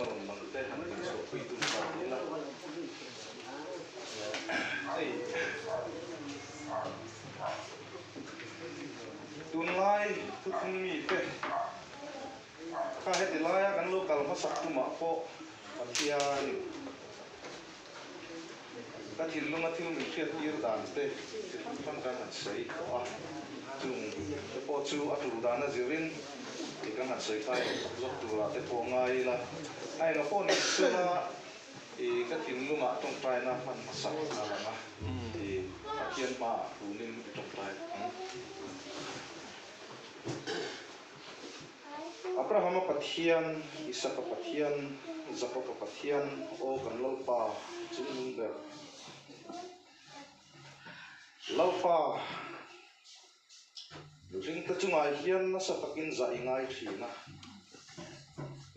lòng bằng tên hắn mình số quy tụ vào thế là tuần lai tu thung mi pe kha hết thì lai kan local masak tu ma po patian cái thìn luôn cái thìn mình thiệt yêu đàn tê phân cái hạt sấy à chung cái po chu áp lù đàn là zirin thì cái hạt sấy khai dốc tu là cái po ngay là ai nó po này xưa là thì cái thìn luôn mà trong trái na phân masak là mà thì patian mà tu nên trong trái Abraham Pathian, Isaac Pathian, Jacob Pathian, O kan lalpa chung ber lalpa ring ta chungai hian na sa takin za ingai thina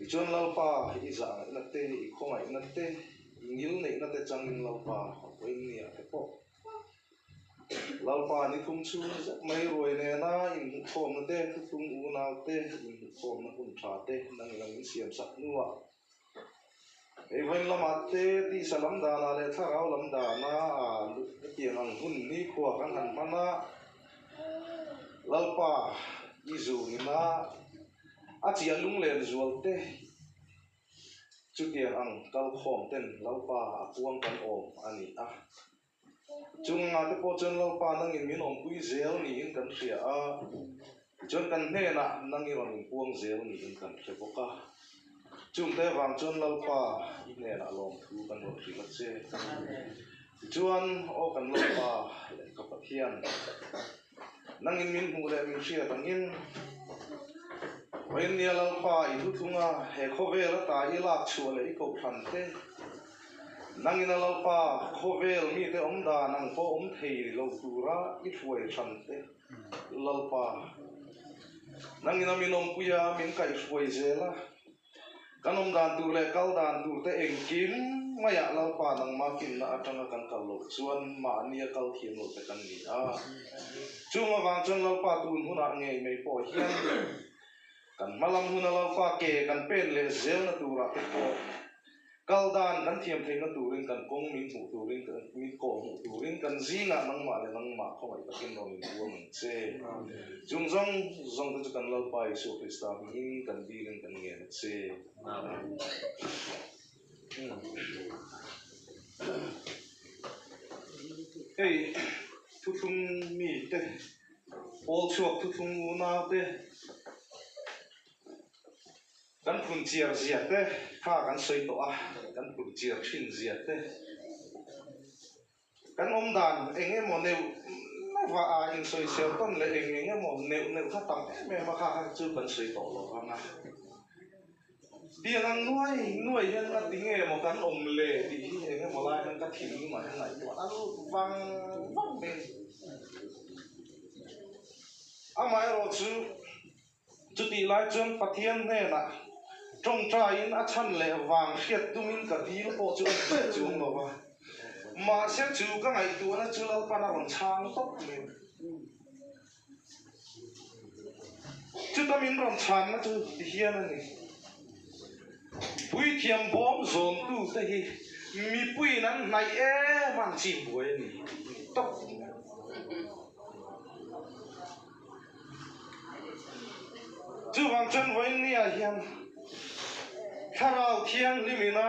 ichon lalpa i za na te i khongai na te ngil nei na te changin lalpa oin nia te po lalpa ni thum chu mai roi ne na in khom na te thum u na te in khom na hun tha te nang lang siam sak nuwa ei vain lama te ti salam da na le tharau lam da na a ti ang hun ni khwa kan han mana lalpa izu ni na a chi lung len zual te chu ti ang kal khom ten lalpa a puang kan om ani a chung nga te po chen lalpa nang in min om pui zel ni in kan ria a chon kan hne na nang i ron puang zel ni in kan hre boka chung te wang chon lalpa i hne na lom thu kan ron ri la che chuan o kan lalpa le ka pathian nang in min hu le min ria tangin wain nia lalpa i thu thunga he khovel ta i lak chu le i ko phan te nang in lalpa khovel mi te om da nang po om thei lo tura i thuai than te lalpa nang in min om puya min kai thuai zela kanom dan tu le kal dan tu te eng kim maya lalpa nang ma kin na atanga kan kal lo chuan ma nia kal thiam lo te kan ni a chunga wang chon lalpa tun huna nge mei po hian kan malam huna lalpa ke kan pen le zel na tura te po kaldan kan thiam thei na turin kan kong min hu turin kan min ko hu turin kan zinga nang ma le nang ma khomai takin ro min buang che jung zong ta kan lalpa isu krista min kan dilin kan nge na che hey thu thung mi te all chuak thu thung na te kan phun chiar zia te kha kan soi to a kan phun chiar thin zia te kan om dan enge mo neu na wa a in soi sel ton le enge mo neu kha tam me ma kha chu kan soi to lo anga dia nang nuai hen na tinge mo kan om le ti enge mo lai kan ka thil ma hen nai to alu wang me amai ro chu ti lai chon pathian ne na trong trai in a chan le wang khiat tumin ka dil po chu chung lo ba ma se chu ka ngai tu na chu lo pa na ron chang tok me chu tamin ron chan na chu ti hian ani pui thiam bom zon tu te hi mi pui nan nai e man chi buai ni tok chu wang chen voin ni a hian tharau thiang limina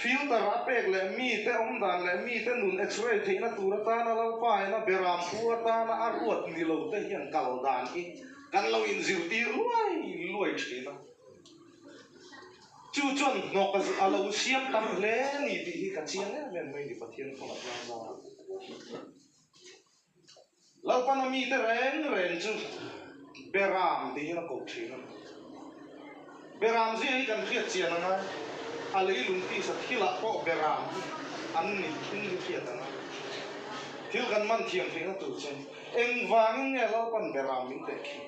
filter apek le mi te om dan le mi te nun x-ray theina tura ta na lalpa na beram pu ta na aruat ni lo te hian kal dan i kan lo in zir ti luai thina chu chon nok alo siam tam le ni ti hi ka chiang le men mai ni pathian khona na lalpa na mi te ren chu beram ti na ko thina beram zi kan khiat chian na alei lung ti sa thila ko beram an ni thing ni khiat na thil kan man thiam thing na tu chen eng wang nge lo pan beram min te khi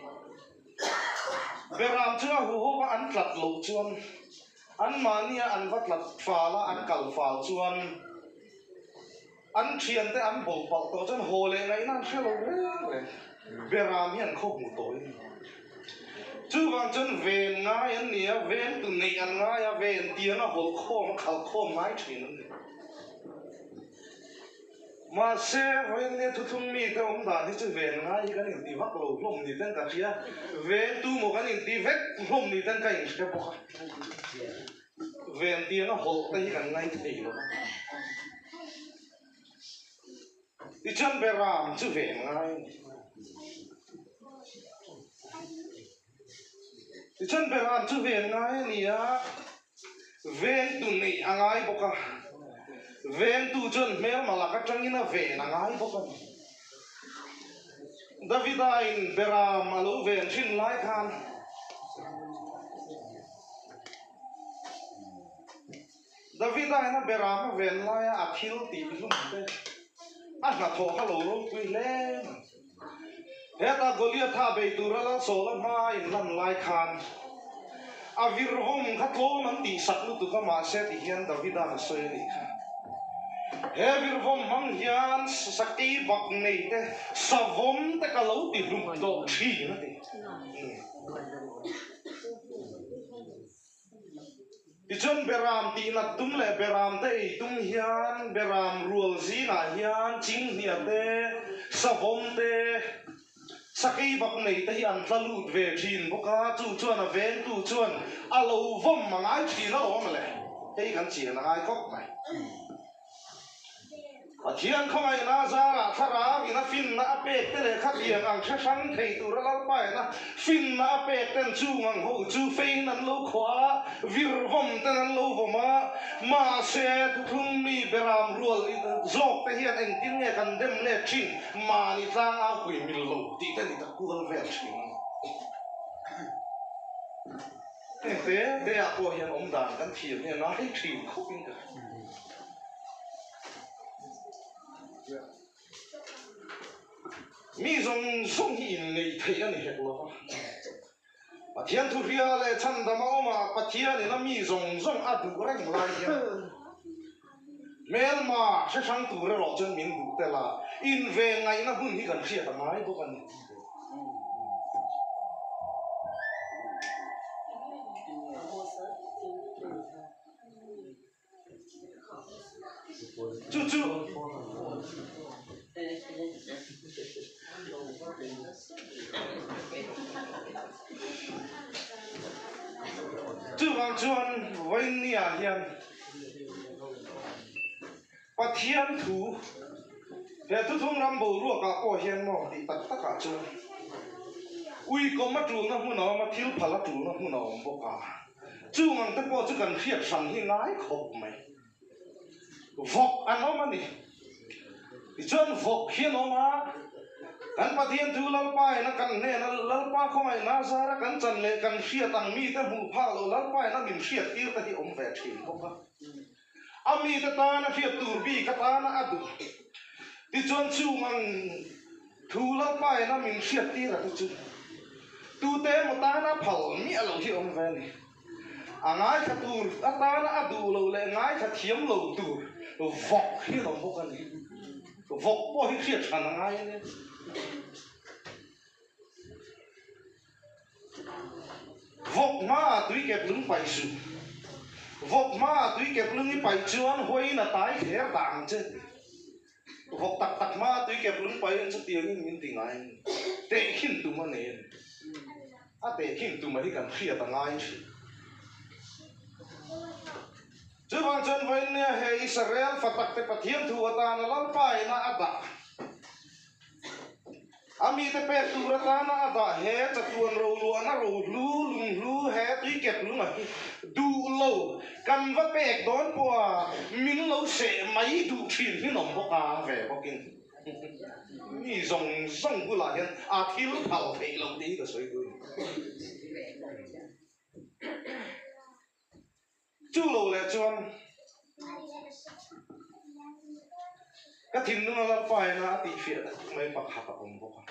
beram chu hu ho ba an tlat lo chuan an mania an vat lat fala an kal fal chuan an thian te an bol pal to chan ho le ngai nan khelo re beram hian kho mu toi chú vang chân về ngay anh nia về từ này anh ngay à về tiếng à hột khom khảo khom ngay chuyện nữa mà xe với anh thu thung mi theo ông ta thì chú về ngay cái này thì vắt lầu lồng thì tên cả kia về tu một cái này thì vét lồng thì tên cái sẽ bỏ về tiếng à hột tay cái ngay thì rồi thì chân về làm chú về ngay thì chân về làm chú về ngay nia về tu này anh ai bỏ cả về tu chân mẹ mà là các trang như về là ngay bỏ cả David in bera malu về xin lại khan David na bera mà về lại à thiếu tí luôn đấy à là thổ hello luôn quý lên hết ta Goliath tha về tu ra số là mai làm lại khan à vir hom khát thô nắm tí sắt luôn tu cái mà sẽ thì hiện David na soi đi he vir vom mang hian sakti bak nei te savom te ka lo ti lum to thi na te ti chon beram ti na tum le beram te tum hian beram rual zi na hian ching nia te savom te sakti bak nei te hian tlalut ve thin boka chu chuan a ven tu chuan a lo vom mangai thi na lo ma le ei kan chi na ai khop mai Thian không ai na ra ra thara vì na fin na apek te le khát điềng ang che sang thei tu ra lau pai na fin na apek ten chu ngang ho chu fein nan lo khwa vir vom ten nan lo voma ma se tu thung mi beram rual zok te hian eng tin nge kan dem le chin ma ni tlang a hui mi lo ti te ni ta kual vel chin te a ko hian om dan kan thiam ne na hei thim khopin ka mi zong in nei thei ani hek lo pathian thu ria le chan da ma ma pathian ni na mi zong adu reng lai ya mel ma se sang tu re lo chen min du te la in ve ngai na hun hi kan khia ta mai bo kan chu vang chuan vain nia hian pathian thu he tu thung ram bo ru ka ko hian mo ti tak tak ka chuan ui ko ma tu na hu no ma thil phala tu na hu no bo ka chu ngang ta ko chu kan khiat sang hi ngai khop mai vok an o ma ni ti chuan vok hian o ma kan pathian thu lal pai na kan ne na lal pa khong ai na zara kan chan le kan khia tang mi ta mu pha lo lal pai na min khia tir ta hi om ve thin ko ka ami ta ta na khia tur bi ka ta na adu ti chuan chu mang thu lal pai na min khia tir ta chu tu te mo ta na phal mi a lo hi om ve ni angai kha tur ta na adu lo le ngai kha thiam lo tur vok hi lo bo ka ni vok po hi khia chan ngai ni vok ma tui kẹp lưng pai su vok ma tui kẹp lưng pai chuan hoi na tai kher dang che vok tak tak ma tui kẹp lưng pai chu tiang in ti ngai te khin tu ma ne a te khin tu ma hi kan khia ta ngai chi chu wang chen vain ne he Israel fatak te pathian thu ata na lal pai na ada ami te pe tu ra ta na ada he ta tuan ro lu na ro lu lung lu he tui kep lu ma du lo kan va pek don po min lo se mai du thin hi nom bo ka ve bo kin mi zong bu la hian a thil phal thei lo ti ka soi tu chu lo le chuan ka thin nu la pai na ti fia mai pak ha ka om bo ka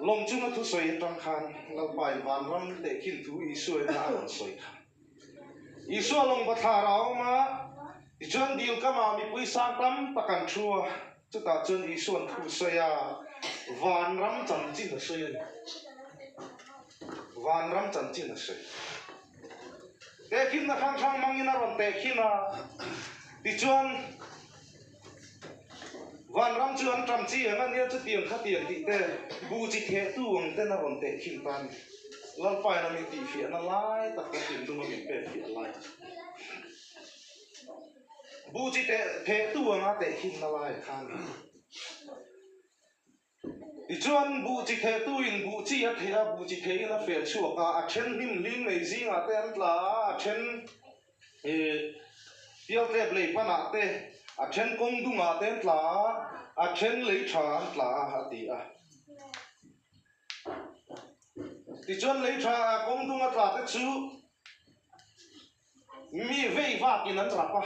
long chung na thu soi tang khan la pai van ram te khin thu I soi na an soi khan I so long ba tha rao ma I chuan dil ka ma mi pui sang tam takan thua chu ta chuan I suan thu soi ya van ram chan chin na sei van ram chan chin na sei te khin na khang khang mangina ron te khina ti chuan van ram chuan tram chi anga nia chu tiang kha tiang ti te bu chi the tu ang te na ron te khin pan lal pai na mi ti fi na lai tak ka tin tu ma mi pe fi lai bu chi te tu anga te khin na lai khan ti chuan bu chi the tu in bu chi a the bu chi the in a fe chu ka a then lim lim nei zi nga te an tla a then piao te plei pa na te a then kong du nga te tla a then lei tha tla a ti a ti chuan lei tha kong du nga tla te chu mi vei va kin an tra pa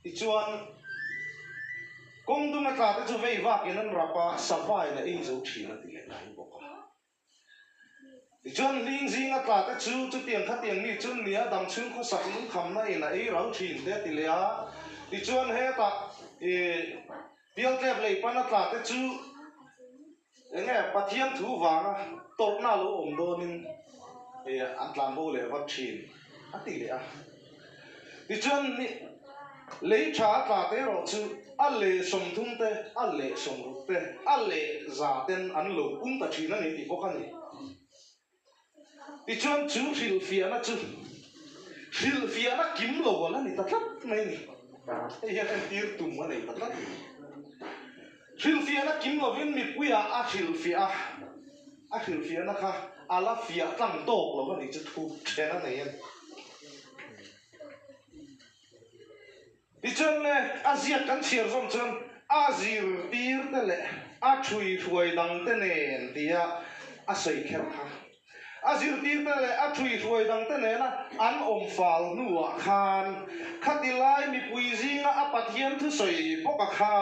ti chuan kong du nga tla te chu vei va kin an ra pa savai na ei zo thi na ti le nai boka ti chuan ling zinga tla te chu tiang kha tiang mi chun nia dam chung kho sak lung kham na ina ei rau thin te ti le a ti chuan he ta pial te plei pa na tla te chu enge pathian thu wanga tok na lo om do nin an tlam bo le wat thin a ti le a ti chuan ni lei tha tla te ro chu a le som thum te a le som ru te a le za ten an lo ta thina ni ti bok ani ti chuan chu fil fia na chu fil fia na kim lo wala ni ta tlat mai ni hian an tir tum ma nei ta tlat fil fia na kim lo vin mi puya a fil fia na kha ala fia tlang tok lo ni chu thu thena nei an ti chuan le azia kan chiar zom chuan azir tir te le a thui thuai dang te nen tia a sei kher kha azir tir te le a thui thuai dang te ne na an om fal nuwa khan khatilai mi pui zinga a pathian thu soi boka kha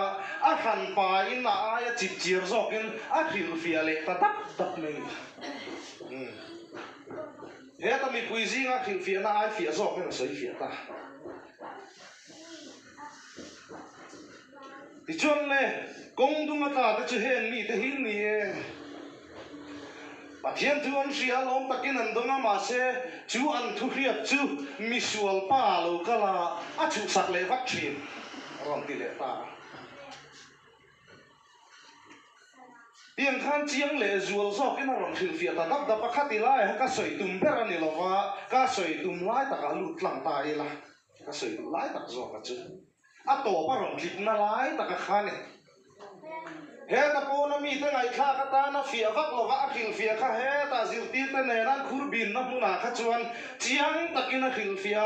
a khan pa in na a chip chiar zokin a thil fia le ta tak nei he ta mi pui zinga thil fia na ai fia zokin soi fia ta ti chuan le kong du nga tla te chu hen mi te hin ni e pathian thu an ria lom takin an donga ma se chu an thu riat chu mi sual pa lo kala a chu sak le vak thin ron ti le ta tiang khan chiang le zual zo kin ron thil fia ta dap dap kha ti lai ka soi tum ber ani lova ka soi tum lai ta ka lut lang ta ila ka soi lai tak zo ka chu a to pa ron klip na lai ta ka khane he ta po na mi te ngai kha ka ta na fia vak lo va khil fia kha he ta zir ti te ne nan khur bin na huna kha chuan chiang takin a khil fia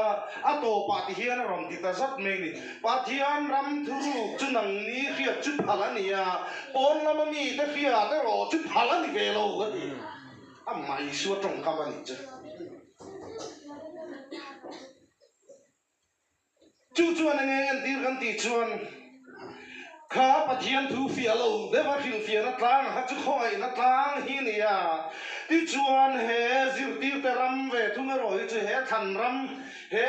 a to pa ti hian ron ti ta zat me ni pathian ram thuru chu nang ni khia chu phala ni ya pon na ma mi te khia te ro chu phala ni ve lo ga ti a mai su tong ka ba ni chu chu chuan nge an tir kan ti chuan kha pathian thu fia lo de va khil fia na tlang ha chu khoi na tlang hi ni ya ti chuan he zir tir te ram ve thu me roi chu he than ram he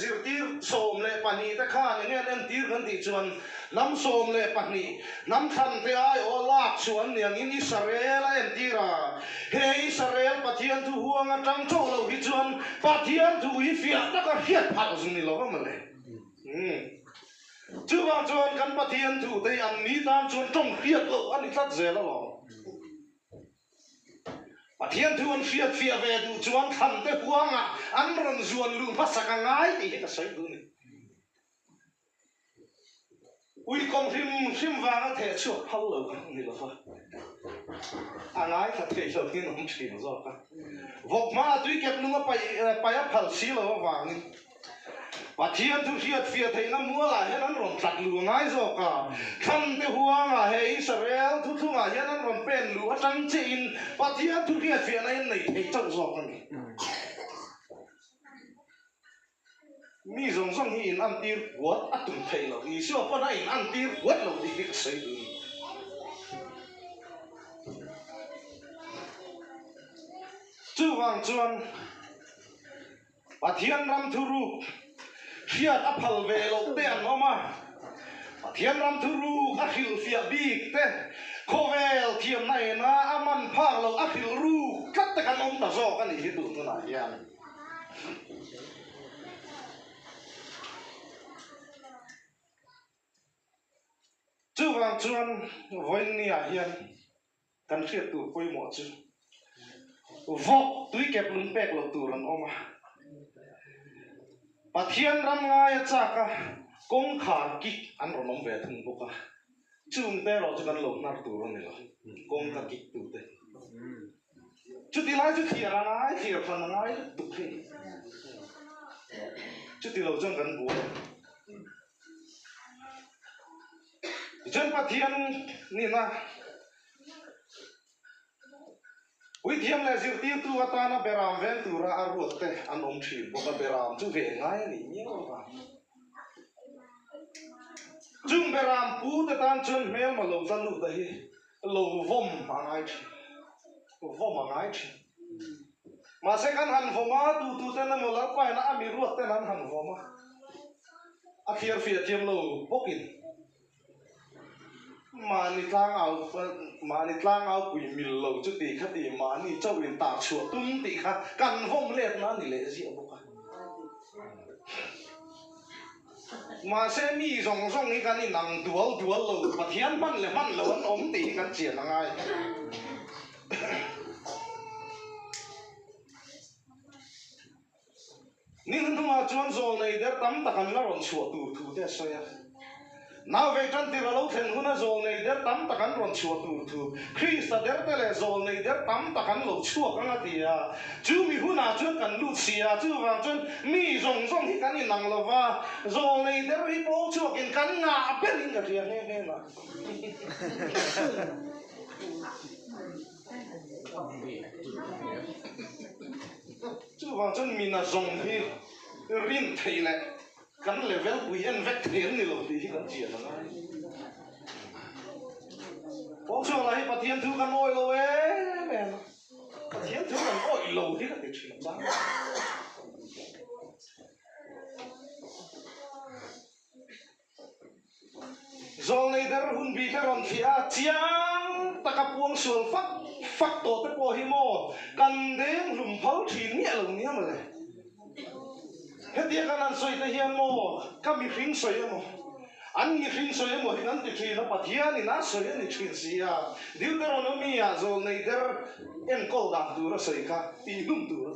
zir tir som le pani te kha nge an tir kan ti chuan nam som le pani nam than te ai o lak chuan niang in Israel en tira he Israel pathian thu huang atang cho lo hi chuan pathian thu hi fia ta ka hiat phal zu ni lo ma le chú vàng chuan kan pathian thu te an ni tam chuan trong khiat lo ani tlat zel lo pathian thu an khiat fia ve du chuan khan te huanga an ron zuan lu phasaka ngai ti ka sai du ni ui kom him vanga the chu phal lo ni lo fa angai kha the lo ni nom chin zo ka vok ma tui kep nu ma pai a phal si lo wang pathian thu hiat fia theina mua la hen an ron tlat lu ngai zo ka khan te huanga he Israel thu thu nga hen an ron pen lu atang che in pathian thu hiat fia na nei thei chau zo ka ni mi zong zong hi in an tir wat atum thei lo i so pa na in an tir wat lo di dik sei du chu wang chuan pathian ram thu ru hiat a phal ve lo te an oma pathian ram thu ru a khil fia bik te khovel thiam này na aman phang lo akhil ru kat ta kan om ta zo kan hi tu tu na hian chu wang chuan voin ni a hian kan khiat tu poi mo chu vok tui kep lung pek lo tu ran oma pathian ram ngai cha ka kong kha ki an ron om ve thung boka chung te ro chu kan lo nar tu ron ni lo kong ka ki tu te chu ti lai chu thia ra ngai thia phan ngai tu phe chu ti lo jong kan bu chân pathian ni na ui thiam le zir tir tu atana beram ven tu ra arut te an om thi boka beram chu ve ngai ni nyo ba chung beram pu te tan chun mel ma lo zan lu da hi lo vom angai thi vom angai thi ma se kan han voma tu te na mo la pa na ami ruat te nan han voma a khiar fi thiam lo bokin mani tlang ao quỷ mil lâu chút tí khát tí mani châu liền tạc chùa tung tí khát căn vong lết nó thì lệ gì bốc mà sẽ mi rong rong cái cái nằng đuổi lâu mà thiên man lâu anh ốm tí cái chuyện là ngay nên thằng mà chuan rồi này để tắm ta cần là rong chùa tu thế sao ya nào về chân thì là lâu thèn hôn rồi này để tắm ta cần rong chùa tu Christ để tới là rồi này để tắm ta cần lâu chùa cái gì à chú mi hôn à chú cần lưu xì à chú vào chú mi rong thì cái này nặng là va rồi này để đi bố chùa cái cần ngã bên cái gì nghe mà chú vào chú mi là rong thì rin thấy lại kan level buian vek thian ni lo ti kan chia na bong so la hi pathian thu kan oi lo men pathian thu kan oi lo ti kan ti chin ba zol nei der hun bi ka ron thia chiang takapuang sul fak to te po hi mo kan deng lum phau thin ni lo ni ma le hết tiếc anh ăn soi tới hiền mồ, các mi phim soi mồ, anh mi phim soi mồ thì anh tự nó bắt hiền thì nát soi thì chuyện gì à, Deuteronomy à rồi này der em câu đàn tu nó soi cả, thì lung tu nó,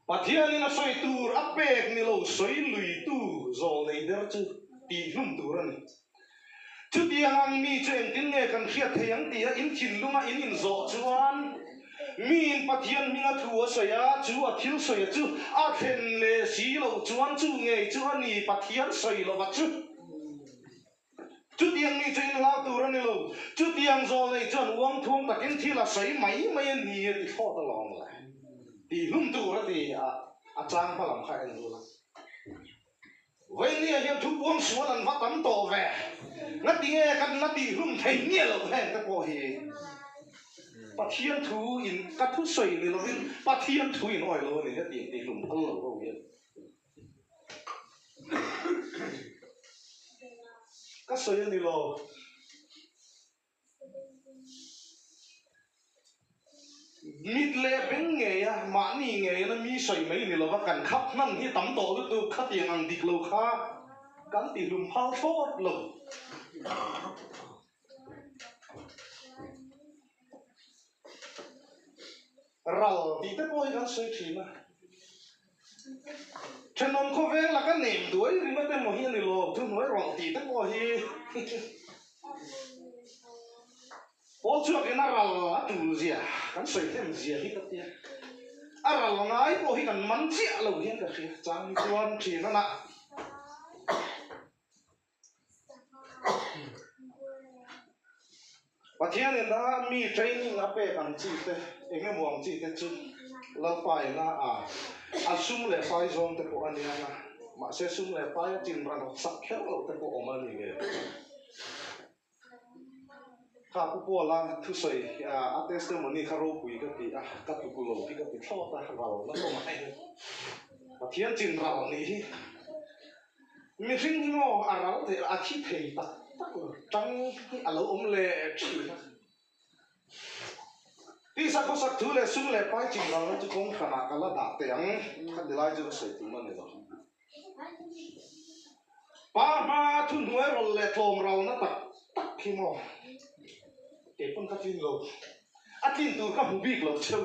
bắt hiền thì nó soi tu, áp bек ni lâu soi lùi tu rồi này der chứ, thì lung tu nó, chứ tiếng anh mi chuyện tiếng nghe cần khiết thấy anh thì in chín lung à in rõ chuan min pathian minga thua soya chu a thil soya chu a khen le si lo chuan chu nge chu ani pathian soi lo wat chu tiang ni chen la tu ran lo chu tiang zo le chuan wang thum takin thila soi mai ni ti tho ta long la ti lum tu ra ti a chang pa lam khai an lo la vậy ni hian thu wang suan an va tam to ve na ti nge kan na ti lum thei ni lo he ta ko hi pathian thu in các thu soi ni lo in pathian thu in oi lo ni hết tiền tiền lùng ăn lo đâu vậy các soi ni lo mít lệ bên nghề à mà ni nghề nó mi soi mấy ni lo và cần khắp năm thì tắm tổ được tu khắp tiền ăn đi lâu kha cắn tiền lùng phao phốt lo rau thì tới bôi gan sôi thịt mà, cho nên có vẻ là cái nệm đuổi thì mới tới một hiên này lồ, tôi nói rau thì tới bôi hi, bố chúa cái nào rau á tủ gì à, gan sôi thêm gì hi cái gì, rau ngay bôi hi gan mắm chĩa lâu hiên cái gì, trang quan chỉ nó nè. Và thiên nên đã mi training là bé bằng chi thế, em em muốn chi thế chứ, lâu phải là sum lệ phải zone thế của anh em mà sẽ sum lệ phải chìm ra nó sắc khéo lâu thế của ông anh ấy. Khá cũng có là thứ sợi testimony khá rô quý cái gì các cụ lâu cái gì thọ ta vào nó không hay. Và thiên chìm ra này, mi sinh ngô rau thì thi thầy ta. trắng cái alo lệ chỉ đi sắc có sắc thứ lệ xuống lệ phải chỉnh rằng nó chứ không khả năng là đạp tiếng khăn để lại cho sợi tụi nó này rồi ba thun nuôi rồi lệ thòm rồi nó tắc khi mà để con cá tin lâu tin tụi các hùng big lâu chơi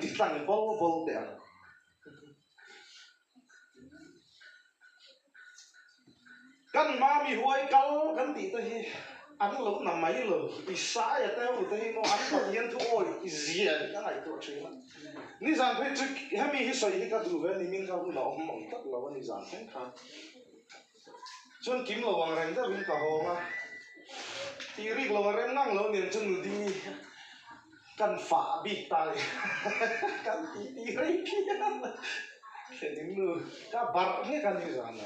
đi tăng bol tiếng căn mà mi huay cal căn tí tới ăn lâu nằm máy lâu bị sai ở tao tới nó ăn còn yên thôi gì cái này tôi chơi mà ní rằng phải chứ hay mi hi sợi hi cái đủ về ní mình giao cái đó mỏng tất là vấn ní rằng thế khác chọn kiếm lâu hoàng rèn ra viên cả hồ mà thì riêng lâu rèn năng lâu niệm chân người đi căn phá bị tai căn tí riêng thế những người các bạn nghe căn như rằng là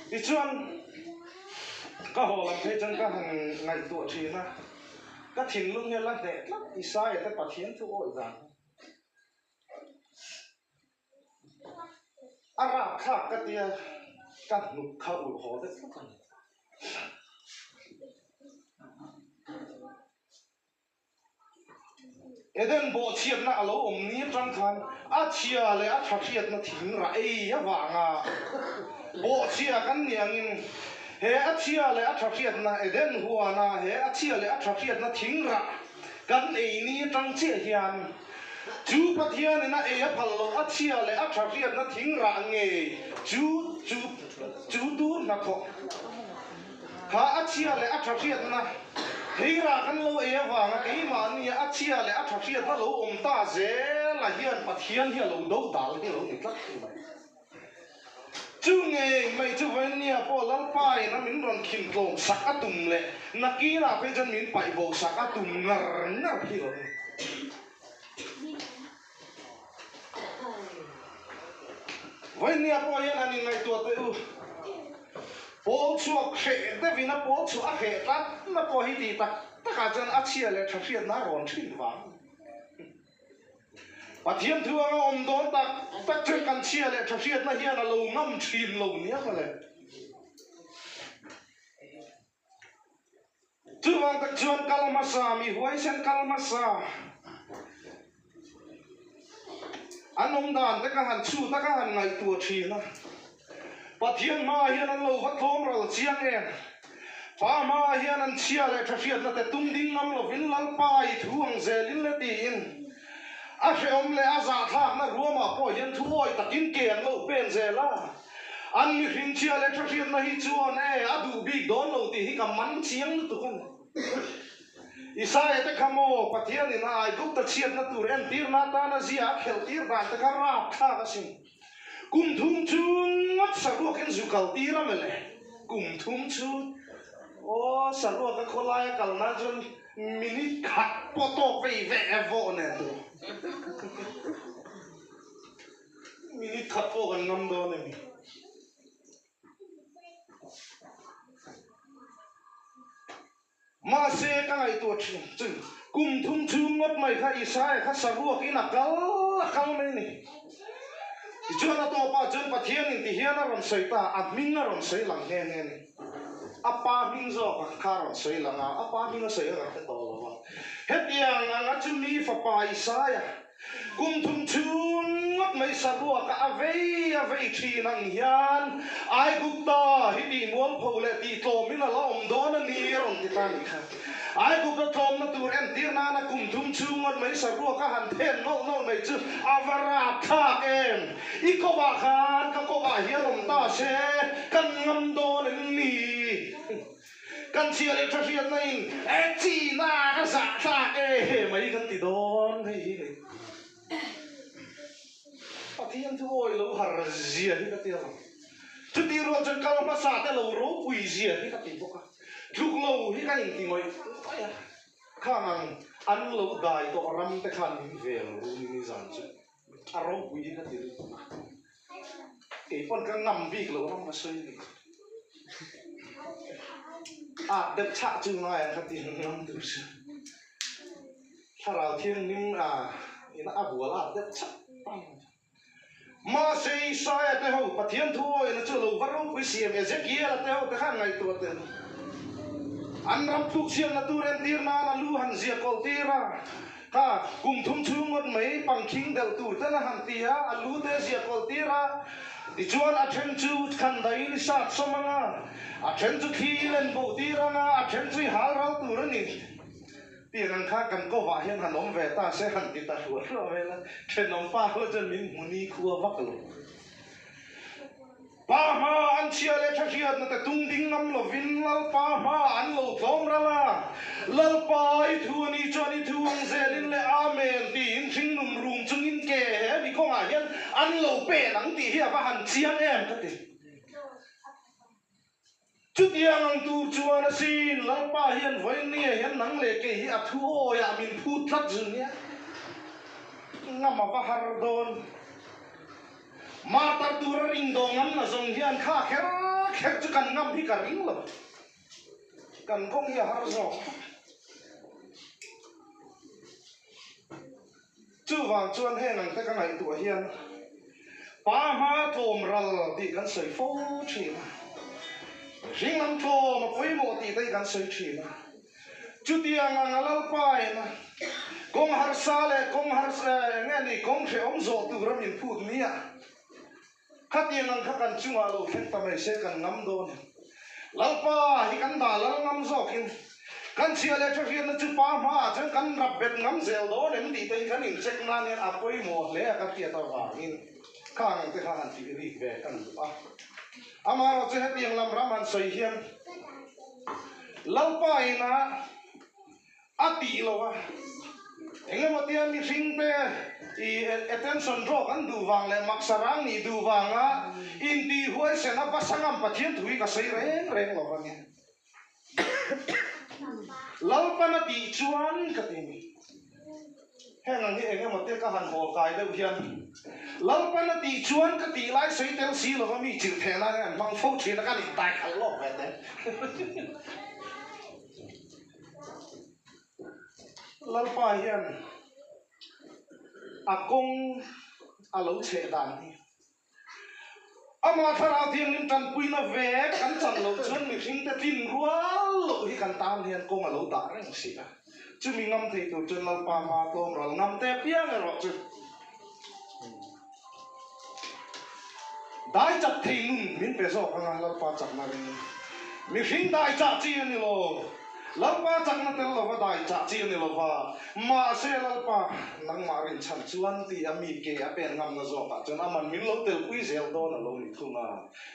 đi chọn các hồ làm thế chân các hàng ngày tuổi thì na các thiền lương như là đẹp lắm thì sai ở các bà thiền thu ổi rằng Arab khác các tia các nụ khâu ủ hồ rất lắm Eden bộ chiết na lâu ní trăng khan chia lệ thắc chiết na thím ra á vàng bộ chia căn niang he chia lệ thắc chiết na Eden hua na he chia lệ thắc chiết na thím ra căn ní trăng chia hiền chú bắt hiền na phal lo chia lệ thắc chiết na thím ra nghe chú tu na kho ha chia lệ thắc chiết na thì ra căn lâu ấy vàng cái mà anh ấy chia lại thắc chiết nó lâu ta dễ là hiền bắt hiền hiền lâu đâu đảo hiền lâu thì chắc thì mày chú nghe mày chú vẫn nia po lăng pai nó mình còn kim lồng sắc tùng lệ nó kia là bây giờ mình phải vô sắc tùng nở khi rồi vậy nia po hiền anh ấy ngày tuổi tới bố chuộc khệ tại vì nó bố chuộc khệ tắt nó bố hi đi tắt tất cả chân chia lại thắc chiết nó còn chỉnh vắng và thiên thương ông đó ta chân căn chia lại thắc chiết nó hiện là lâu ngâm chìm lâu nhé mà này chứ vang ta chuyên kalmasa mi huay sen kalmasa anh ông đàn tất cả hàng chu tất cả hàng ngày tuổi chi nó và thiên ma hiện anh lâu phát thôm rồi chiang em và ma hiện anh chia lại thắc chiết là tung đinh ngâm lo vin lal pai thu ang zel in le tin sẽ om le za thak na ruama po hiện thu oi takin ken lo pen zela anh mi hin chia lại thắc chiết na hi chuan adu big don lo ti hi kam man chiang tu kan Isai te kamo pathian ina ai guk ta chiat na tur en tir na ta na zia khel tir dan ta ka rap tha ka sim kum thum chung ngat saru ken zukal tira mele kum thum chu o saru ka kholai kal na jon minute khat poto pe ve evo ne tu minute khat po kan ngam do ne mi mà xe cái ngày tuổi chừng cùng thung chung ngót mày khai Isai khai saru cái nát cal này nè cho nó to pa chân pa thiên thì hiền nó còn sấy ta admin nó còn sấy lằng nghe nè apa min zo ka karon sấy lằng apa min nó sấy ở cái to rồi hết yang ngã chung ni pha pa Isai cùng thung chung ngót mày saru ka avei chi nang hiền ai cũng ta hít đi muốn phô lệ đi to mình là lòng đó nó ni rồi thì ta nghĩ ai cũng có thom nó tụi em tiếng na cùng thung chung ngót mày saru ka hành thiên nó mày chứ avara thak em ít có bà khan các có bà hiền lòng ta sẽ căn ngâm đó nên ni căn chia lên cho chuyện này chỉ na cái giả thak mấy căn tỷ đón hay thiên thu ôi lâu hở gì hết cái tiền chút tiền rồi chân cao mà xả tới lâu rố quỳ gì hết cái tiền bốc à lúc lâu hết cái gì ngồi khang ăn lâu đài to ram tới khăn về lâu như dạng chứ rố quỳ cái tiền cái con cái ngầm bị lâu lắm mà xây đẹp chạ chừng này cái tiền ngầm từ xưa thà là thiên ninh nó bùa là đẹp chạ mà xây sai te ho pathian thôi nó chưa lâu vắt rong quý xiêm Ezekiel te ho te khang ngày tua te an ram tuk siam na turen tir na lu han zia kol tira ka kum thum chung ngot mai pang king del tur te na han tia alu te zia kol tira di chuan a then chu khan dai ni sat somanga a then chu khi len bo tira nga a then chu hal rau tur ni tiền ăn khác cần có vài hiện hành ông về ta sẽ hành thì ta sửa rồi về là trên ông pa hơi chân mình muốn đi khua vắt luôn pa ma anh chia lên chắc chia nó tung đinh ngâm lo vin lal pa ma anh lo thom ra la lal pa ít thu ni cho ni thu ông dè lên le amen thì in sinh num rum chung in kề vì không ai hiện anh lo bể nắng thì hiện và hành chiang em cái gì chút yang ang tu chuan sin lalpa hian voi ni hian nang le ke hi a thu o ya min phut thlat jun ya ngama va har don ma tar tu ra ring dong ngam na zong hian kha kher chu kan ngam hi ka ring lo kan kong hi har zo chu wang chuan he nang ta ka ngai tu hian pa ma thom ral ti kan soi fo chi riêng năm thô mà quấy một tí đây gan soi chỉ mà chú tia ngang ngal pai mà công har sa le công har sa nghe ni công sẽ ông dỗ tu ra mình phụt nia khát tia ngang khát gan chung alo khen ta mai sẽ gan ngắm đôn lau pa hi gan đà lau ngắm dỗ kin gan chia le cho riêng nó chú pa ma chẳng gan rập bệt ngắm dẻo đó nên tí đây gan in check na nên áp quấy một lẽ gan tia tao vào in khang te khang ti ri về gan pa amaro che het yang lam raman soi hian lalpa ina ati lowa engemaw tian ni hring te I attention draw kan du wang le maksarang ni du wanga in ti huai sena pasangam pathian thui ka sei reng lowa ni lalpa na ti chuan ka ti heng hi engemaw te ka han hol kai de hian lalpa na ti chuan ka ti lai sei tel si lo mi chil the na an mang phau thi na ka ni tai khal lo ve te lalpa hian akong alo che dan ni ama thara thiang nim tan pui na ve kan chan lo chuan mi hring te tin rual lo hi kan tam hian kong alo da reng si la chu mi ngam thei tu chuan lalpa ma tom ral ngam te piang ro chu dai chặt thei nun min pe zo anga lalpa chak na ring mi hring dai cha chi ni lo lalpa chak na tel lo va dai cha chi ni lo va ma se lalpa nang ma rin chan chuan ti ami ke a pen ngam na zo ka chun aman min lo tel pui zel do na lo ni thunga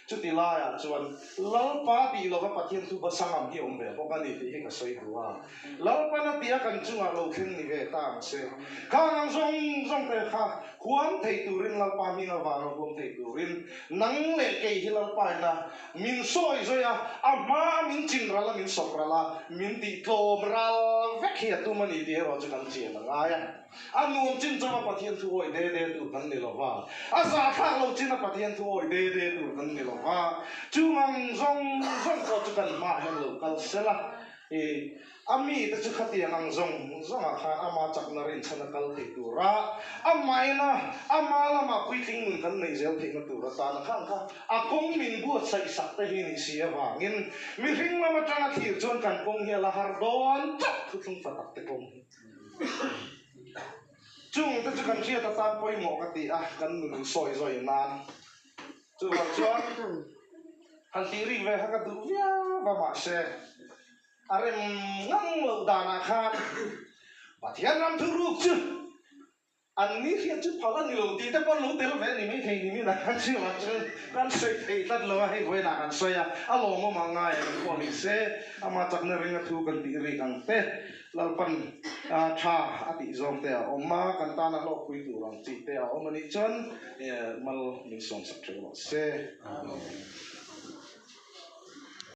chu ti la ya chuan lalpa ti lo va pathian tu ba sangam hi om ve bo ka ni ti ka soi huwa lalpa na ti a kan chunga lo khen ni ve ta se ka ngang zong te kha huam thei turin lalpa mi nga wa huam thei turin nang le ke hi lalpa na min soi zo ya ama min chin ra la min sok ra la min ti tlom ral vek hi tu mani ti ro chu kan chi na nga ya anum chin chawa pathian thu oi de tu kan ni lo wa a za thak lo chin a pathian thu oi de tu kan ni lo wa chu mang zong ko chu kan ma hen lo kal sela e ami ta chu khati ang zong a khan ama chak na rin chana kal te tu ra amai na amala ma pui ting mun kan nei zel thei na tu ra ta na khang kha a kong min bu sai sak te hi ni sia wangin mi ring ma tanga thir chon kan kong hi la har don chak thu thung fatak te kong chung ta chu kan chia ta tan poi mo ka ti a kan nu soi zoi nan chu wa chuan han ti ri ve ha ka du ya ba ma se arem ngang lo dana khan pathian ram thu ruk chu an ni hian chu phala ni lo ti ta kon lo tel ve ni mai thei ni mi na kan chi wa chu kan sei thei tat lo hai voi na kan soya a lo mo ma nga ya ko ni se ama chak na ringa thu kan ti ri kang te lalpan tha ati zong te oma kan ta na lo pui tu rang chi te a omani chon mal ni som sak se